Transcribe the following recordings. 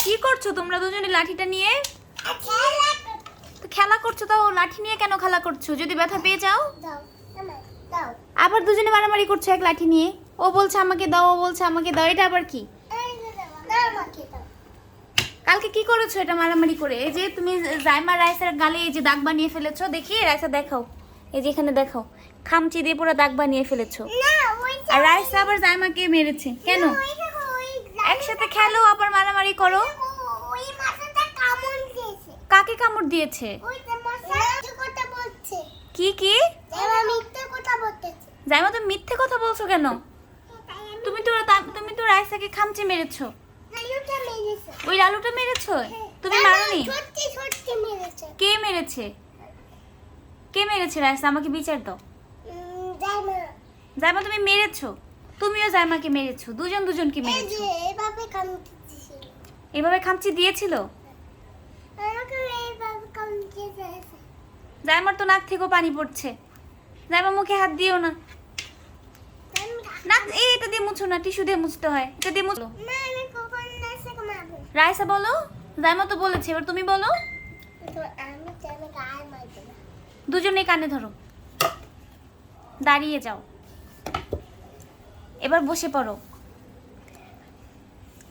কি করছো তোমরা দুজনে লাঠিটা নিয়ে? তো খেলা করছো, তাও লাঠি নিয়ে কেন খেলা করছো? যদি ব্যথা পেয়ে যাও? আবার দুজনে মারামারি করছো এক লাঠি নিয়ে। ও বলছে আমাকে দাও, ও বলছে আমাকে দাও, এটা আবার কি? কালকে কি করেছো এটা মারামারি করে? এই যে তুমি জাইমা রাইসার গালে এই যে দাগ বানিয়ে ফেলেছো, দেখি রাইসা দেখাও। এই যে এখানে দেখাও, খামচি দিয়ে পুরো দাগ বানিয়ে ফেলেছো। আর রাইসা আবার জাইমাকে মেরেছে কেন? একসাথে খেলো আবার মারামারি করো। কাকে কামড় দিয়েছে? কি কি? জাইমা তুমি মিথ্যে কথা বলছো কেন? তুমি তো রাইসাকে খামচি মেরেছো। ওই লালুটা মেরেছো? তুমি মারোনি? কে মেরেছে? কে মেরেছে রাইসা? আমাকে বিচার দাও। জাইমা তুমি মেরেছো, তুমিও জাইমাকে মেরেছো, দুজন দুজনকে মেরেছো। এভাবে খামচি দিয়েছিল? জাইমার তো নাক থেকেও পানি পড়ছে। জাইমা মুখে হাত দিও না। নাক এটা দিয়ে মুছো না, টিস্যু দিয়ে মুছতে হয়। এটা দিয়ে মুছো। রাইসা বলো। জাইমা তো বলেছে, এবার তুমি বলো। দুজনেই কানে ধরো, দাঁড়িয়ে যাও, এবার বসে পড়ো।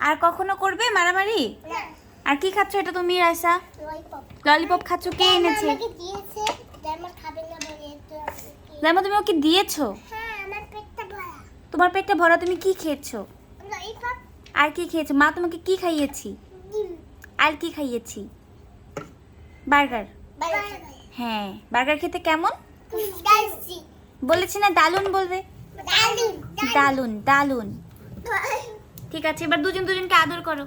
আর কখনো করবে মারামারি? আর কি খাচ্ছ এটা তুমি রাইসা? ললিপপ খাচ্ছ? কে এনেছে? জাইমা তুমি ওকে দিয়েছো? তোমার পেটটা ভরা, তুমি কি খেয়েছো? আর কি খেয়েছো? মা তোমাকে কি খাইয়েছি? আর কি খাইয়েছি? বার্গার। হ্যাঁ, বার্গার খেতে কেমন? বলেছি না দারুন বলবে। দারুন দারুন। ঠিক আছে, এবার দুজন দুজনকে আদর করো।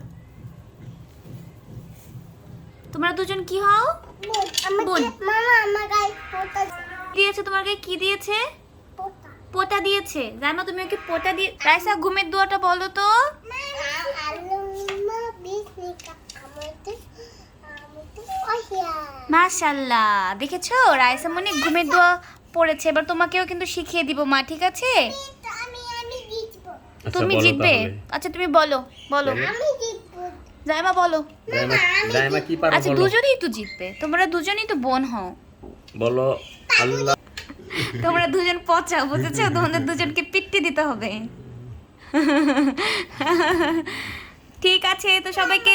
তোমরা দুজন কি হও? বোন। দিয়েছে তোমার গায়ে? কি দিয়েছে? পোটা দিয়েছে। জানো তুমি ওকে পোটা দিয়ে। রাইসা ঘুমের দোয়াটা বলো তো। মাশাআল্লাহ, দেখেছো রাইসা মনে ঘুমের দোয়া পড়েছে। এবার তোমাকেও কিন্তু শিখিয়ে দিব মা, ঠিক আছে? তুমি জিতবে। আচ্ছা তুমি বলো, বলো। জাইমা বলো। জাইমা কি পারো? আচ্ছা দুজনেই তো জিতবে, তোমরা দুজনেই তো বোন হও। বলো আল্লাহ। তোমরা দুজন পচা, বুঝেছো? তোমাদের দুজনকে পিট্টি দিতে হবে। ঠিক আছে, তো সবাইকে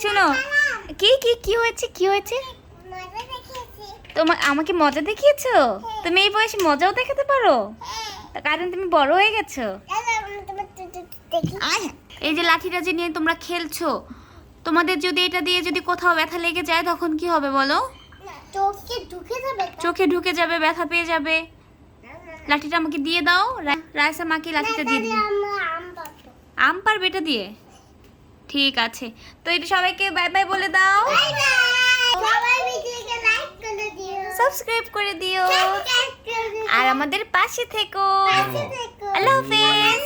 শোনো। কি কি কি হয়েছে? কি হয়েছে? তোমার আমাকে মজা দেখিয়েছো? তুমি এই বয়সে মজাও দেখাতে পারো, কারণ তুমি বড় হয়ে গেছো। এই যে লাঠিটা যে নিয়ে তোমরা খেলছো, তোমাদের যদি এটা দিয়ে যদি কোথাও ব্যথা লেগে যায় তখন কি হবে বলো? চোখে ঢুকে যাবে, ব্যথা পেয়ে যাবে। লাঠিটা আমাকে দিয়ে দাও। রাইসা মাকে লাঠিটা দিয়ে দিবে। আম পারবে এটা দিয়ে? ঠিক আছে, তো এটা সবাইকে বাই বাই বলে দাও। সাবস্ক্রাইব করে দিও আর আমাদের পাশে থেকো। আল্লাহ হাফেজ।